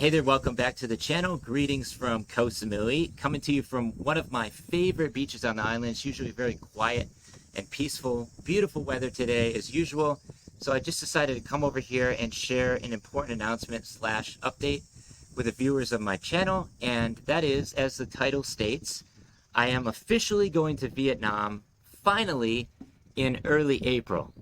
Hey there, welcome back to the channel. Greetings from Koh Samui, coming to you from one of my favorite beaches on the island. It's usually very quiet and peaceful. Beautiful weather today as usual. So I just decided to come over here and share an important announcement slash update with the viewers of my channel. And that is, as the title states, I am officially going to Vietnam, finally, in early April.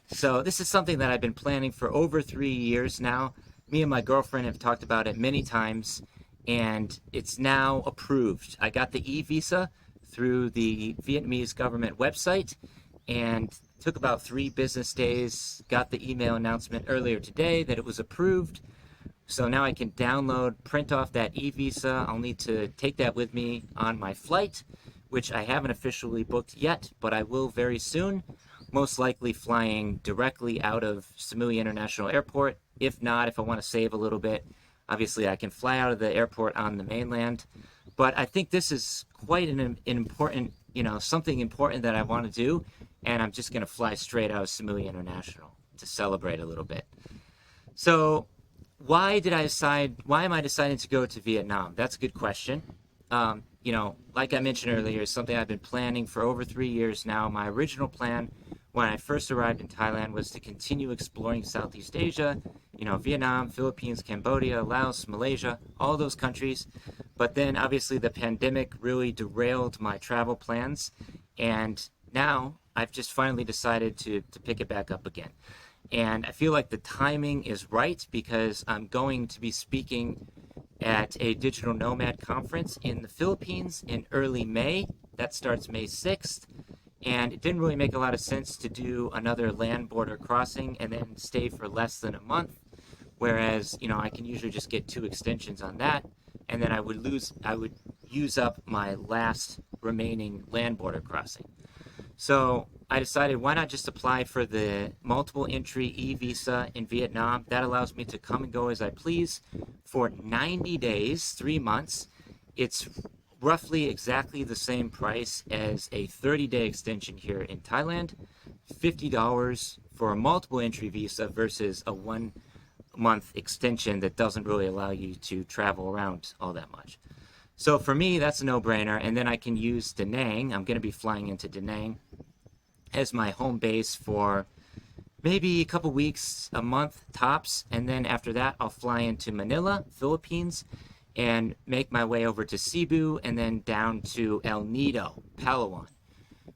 So this is something that I've been planning for over 3 years now. Me and my girlfriend have talked about it many times, and it's now approved. I got the e-visa through the Vietnamese government website, and took about 3 business days. Got the email announcement earlier today that it was approved. So now I can download, print off that e-visa. I'll need to take that with me on my flight, which I haven't officially booked yet, but I will very soon. Most likely flying directly out of Samui International Airport. If not, if I want to save a little bit, obviously I can fly out of the airport on the mainland. But I think this is quite an important, something important that I want to do. And I'm just going to fly straight out of Samui International to celebrate a little bit. So why am I deciding to go to Vietnam? That's a good question. Like I mentioned earlier, it's something I've been planning for over 3 years now. My original plan when I first arrived in Thailand was to continue exploring Southeast Asia, Vietnam, Philippines, Cambodia, Laos, Malaysia, all those countries. But then obviously the pandemic really derailed my travel plans. And now I've just finally decided to pick it back up again. And I feel like the timing is right because I'm going to be speaking at a digital nomad conference in the Philippines in early May. That starts May 6th. And it didn't really make a lot of sense to do another land border crossing and then stay for less than a month. Whereas, I can usually just get 2 extensions on that. And then I would use up my last remaining land border crossing. So I decided, why not just apply for the multiple entry e-visa in Vietnam? That allows me to come and go as I please for 90 days, 3 months. It's roughly exactly the same price as a 30-day extension here in Thailand. $50 for a multiple entry visa versus a 1-month extension that doesn't really allow you to travel around all that much. So for me, that's a no-brainer. And then I can use Da Nang. I'm going to be flying into Da Nang as my home base for maybe a couple weeks, a month tops. And then after that, I'll fly into Manila, Philippines, and make my way over to Cebu and then down to El Nido, Palawan,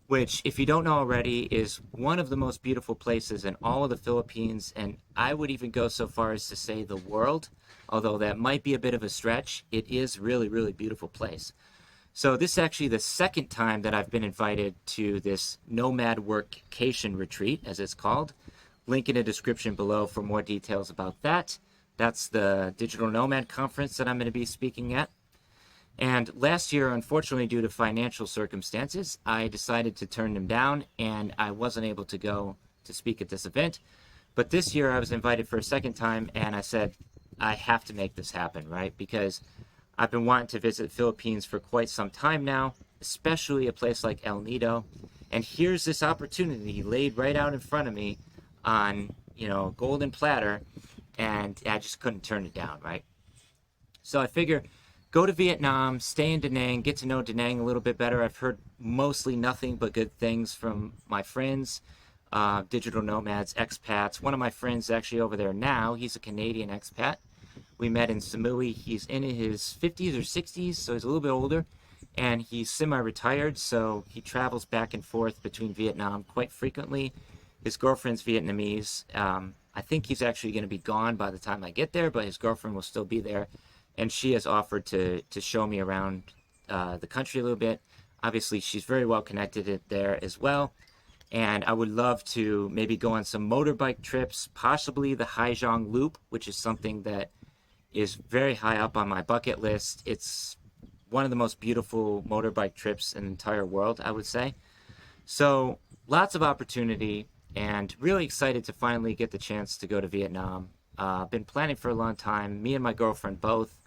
which, if you don't know already, is one of the most beautiful places in all of the Philippines, and I would even go so far as to say the world, although that might be a bit of a stretch. It is really, really beautiful place. So this is actually the second time that I've been invited to this nomad workcation retreat, as it's called. Link in the description below for more details about that. That's the Digital Nomad Conference that I'm going to be speaking at. And last year, unfortunately, due to financial circumstances, I decided to turn them down, and I wasn't able to go to speak at this event. But this year, I was invited for a second time, and I said, I have to make this happen, right? Because I've been wanting to visit the Philippines for quite some time now, especially a place like El Nido. And here's this opportunity laid right out in front of me on, golden platter, and I just couldn't turn it down, right? So I figure, go to Vietnam, stay in Da Nang, get to know Da Nang a little bit better. I've heard mostly nothing but good things from my friends, digital nomads, expats. One of my friends is actually over there now. He's a Canadian expat. We met in Samui. He's in his 50s or 60s, so he's a little bit older. And he's semi-retired, so he travels back and forth between Vietnam quite frequently. His girlfriend's Vietnamese. I think he's actually going to be gone by the time I get there, but his girlfriend will still be there. And she has offered to show me around the country a little bit. Obviously, she's very well connected there as well. And I would love to maybe go on some motorbike trips, possibly the Haijiang Loop, which is something that is very high up on my bucket list. It's one of the most beautiful motorbike trips in the entire world, I would say. So lots of opportunity, and really excited to finally get the chance to go to Vietnam. Been planning for a long time, me and my girlfriend both.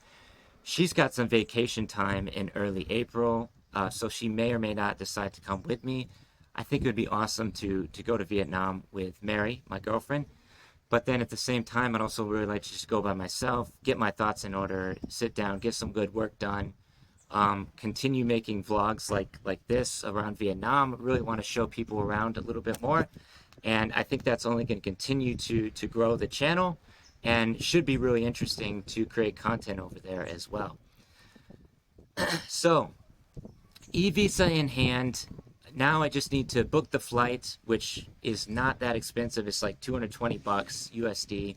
She's got some vacation time in early April, so she may or may not decide to come with me. I think it would be awesome to go to Vietnam with Mary, my girlfriend, But then at the same time, I'd also really like to just go by myself, get my thoughts in order, sit down, get some good work done, continue making vlogs like this around Vietnam. Really want to show people around a little bit more, and I think that's only going to continue to grow the channel, and should be really interesting to create content over there as well. So, e-visa in hand. Now I just need to book the flight, which is not that expensive. It's like 220 bucks USD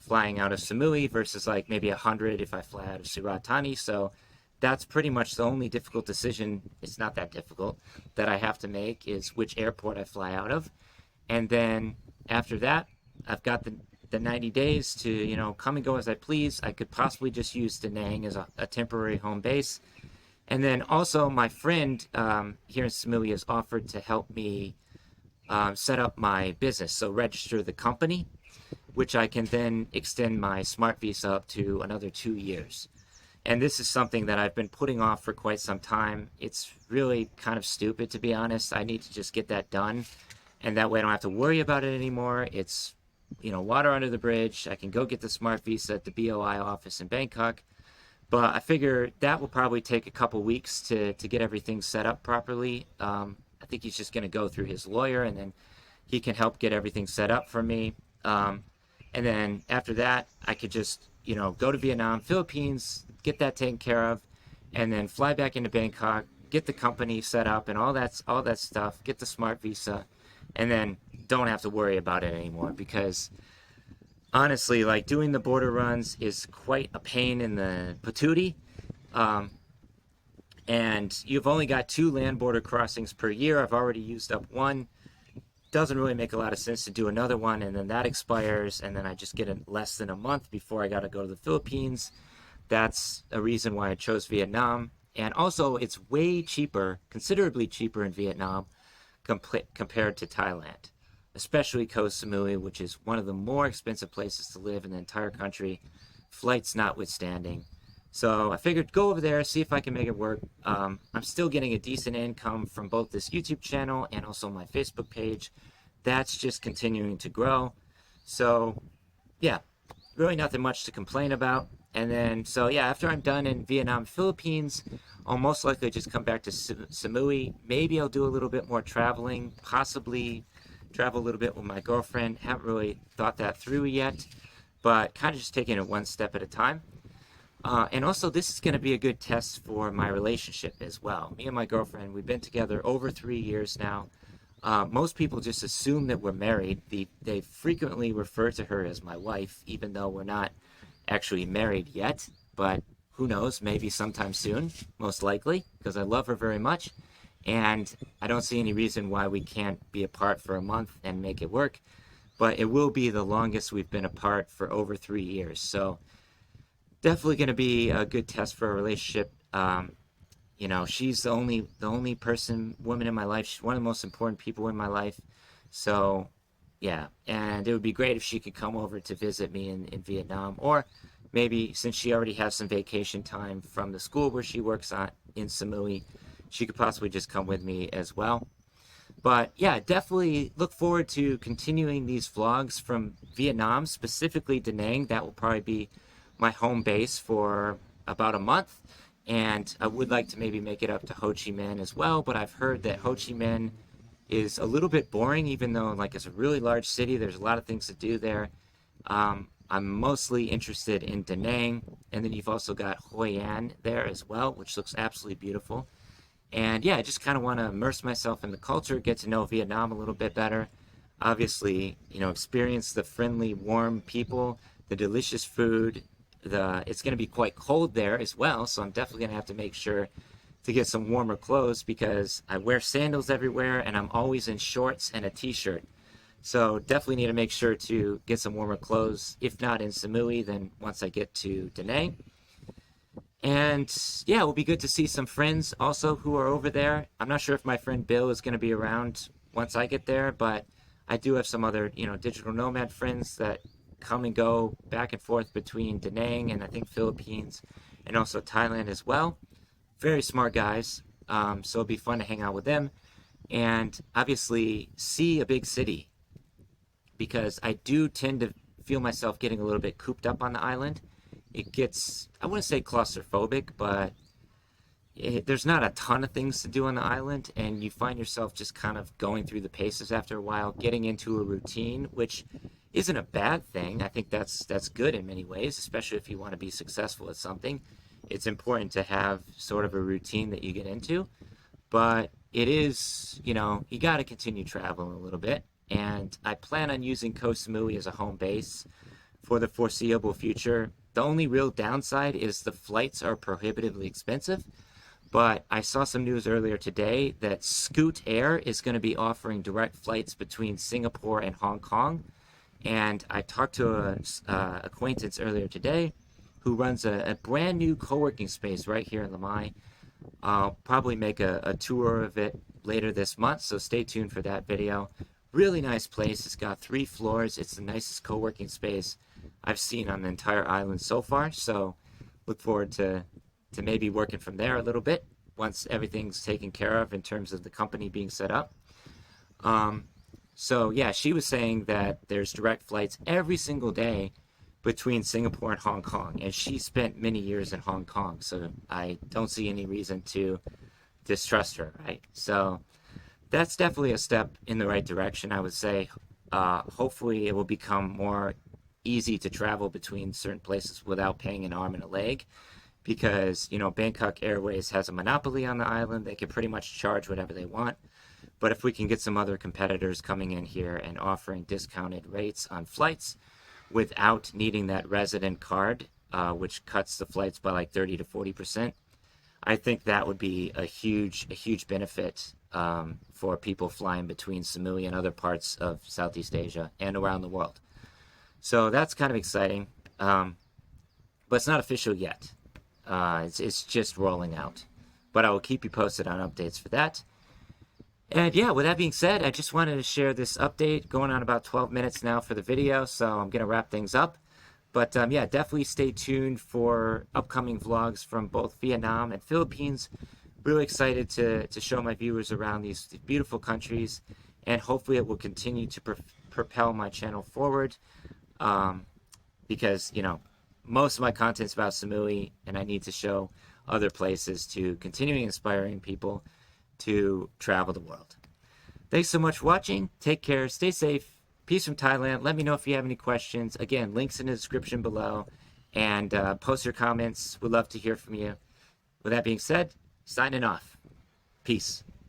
flying out of Samui versus like maybe 100 if I fly out of Surat Thani. So that's pretty much the only difficult decision. It's not that difficult that I have to make, is which airport I fly out of. And then after that, I've got the 90 days to, you know, come and go as I please. I could possibly just use Da Nang as a temporary home base. And then also my friend here in Samui has offered to help me set up my business, so register the company, which I can then extend my smart visa up to another 2 years. And this is something that I've been putting off for quite some time. It's really kind of stupid, to be honest. I need to just get that done, and that way I don't have to worry about it anymore. It's, you know, water under the bridge. I can go get the smart visa at the BOI office in Bangkok. But I figure that will probably take a couple weeks to get everything set up properly. I think he's just going to go through his lawyer, and then he can help get everything set up for me. And then after that, I could just, you know, go to Vietnam, Philippines, get that taken care of, and then fly back into Bangkok, get the company set up and all that stuff, get the smart visa, and then don't have to worry about it anymore, because honestly, like, doing the border runs is quite a pain in the patootie. And you've only got 2 land border crossings per year. I've already used up one. Doesn't really make a lot of sense to do another one, and then that expires, and then I just get less than a month before I got to go to the Philippines. That's a reason why I chose Vietnam. And also, it's way cheaper, considerably cheaper in Vietnam compared to Thailand, especially Koh Samui, which is one of the more expensive places to live in the entire country, flights notwithstanding. So I figured go over there, see if I can make it work. I'm still getting a decent income from both this YouTube channel and also my Facebook page. That's just continuing to grow. So yeah, really nothing much to complain about. And then, so yeah, after I'm done in Vietnam, Philippines, I'll most likely just come back to Samui. Maybe I'll do a little bit more traveling, possibly travel a little bit with my girlfriend. Haven't really thought that through yet, but kind of just taking it one step at a time. And also, this is going to be a good test for my relationship as well. Me and my girlfriend, we've been together over 3 years now. Most people just assume that we're married. They frequently refer to her as my wife, even though we're not actually married yet. But who knows, maybe sometime soon, most likely, because I love her very much. And I don't see any reason why we can't be apart for a month and make it work. But it will be the longest we've been apart for over 3 years. So definitely going to be a good test for a relationship. You know, she's the only woman in my life. She's one of the most important people in my life. So yeah, and it would be great if she could come over to visit me in Vietnam, or maybe since she already has some vacation time from the school where she works on in Samui, she could possibly just come with me as well. But yeah, definitely look forward to continuing these vlogs from Vietnam, specifically Da Nang. That will probably be my home base for about a month. And I would like to maybe make it up to Ho Chi Minh as well, but I've heard that Ho Chi Minh is a little bit boring, even though like it's a really large city. There's a lot of things to do there. I'm mostly interested in Da Nang, and then you've also got Hoi An there as well, which looks absolutely beautiful. And yeah, I just kind of want to immerse myself in the culture, get to know Vietnam a little bit better. Obviously, you know, experience the friendly, warm people, the delicious food. It's going to be quite cold there as well, so I'm definitely going to have to make sure to get some warmer clothes, because I wear sandals everywhere and I'm always in shorts and a t-shirt. So definitely need to make sure to get some warmer clothes, if not in Samui, then once I get to Da Nang. And yeah, it will be good to see some friends also who are over there. I'm not sure if my friend Bill is going to be around once I get there, but I do have some other, you know, digital nomad friends that come and go back and forth between Da Nang and I think Philippines and also Thailand as well. Very smart guys, so it'll be fun to hang out with them and obviously see a big city, because I do tend to feel myself getting a little bit cooped up on the island. It gets, I wouldn't say claustrophobic, but there's not a ton of things to do on the island, and you find yourself just kind of going through the paces after a while, getting into a routine, which isn't a bad thing. I think that's good in many ways, especially if you want to be successful at something. It's important to have sort of a routine that you get into, but it is, you got to continue traveling a little bit, and I plan on using Koh Samui as a home base for the foreseeable future. The only real downside is the flights are prohibitively expensive. But I saw some news earlier today that Scoot Air is going to be offering direct flights between Singapore and Hong Kong. And I talked to an acquaintance earlier today who runs a brand new co-working space right here in Lamai. I'll probably make a tour of it later this month, so stay tuned for that video. Really nice place. It's got 3 floors. It's the nicest co-working space I've seen on the entire island so far. So look forward to maybe working from there a little bit once everything's taken care of in terms of the company being set up. So yeah, she was saying that there's direct flights every single day between Singapore and Hong Kong, and she spent many years in Hong Kong, so I don't see any reason to distrust her, right? So that's definitely a step in the right direction, I would say. Hopefully it will become more easy to travel between certain places without paying an arm and a leg, because Bangkok Airways has a monopoly on the island. They can pretty much charge whatever they want. But if we can get some other competitors coming in here and offering discounted rates on flights without needing that resident card, which cuts the flights by like 30 to 40%, I think that would be a huge benefit for people flying between Samui and other parts of Southeast Asia and around the world. So that's kind of exciting, but it's not official yet. It's just rolling out, but I will keep you posted on updates for that. And yeah, with that being said, I just wanted to share this update, going on about 12 minutes now for the video, so I'm going to wrap things up. But yeah, definitely stay tuned for upcoming vlogs from both Vietnam and Philippines. Really excited to show my viewers around these beautiful countries, and hopefully it will continue to propel my channel forward, because, most of my content's about Samui, and I need to show other places to continuing inspiring people to travel the world. Thanks so much for watching. Take care. Stay safe. Peace from Thailand. Let me know if you have any questions. Again, links in the description below, and post your comments. We'd love to hear from you. With that being said, signing off. Peace.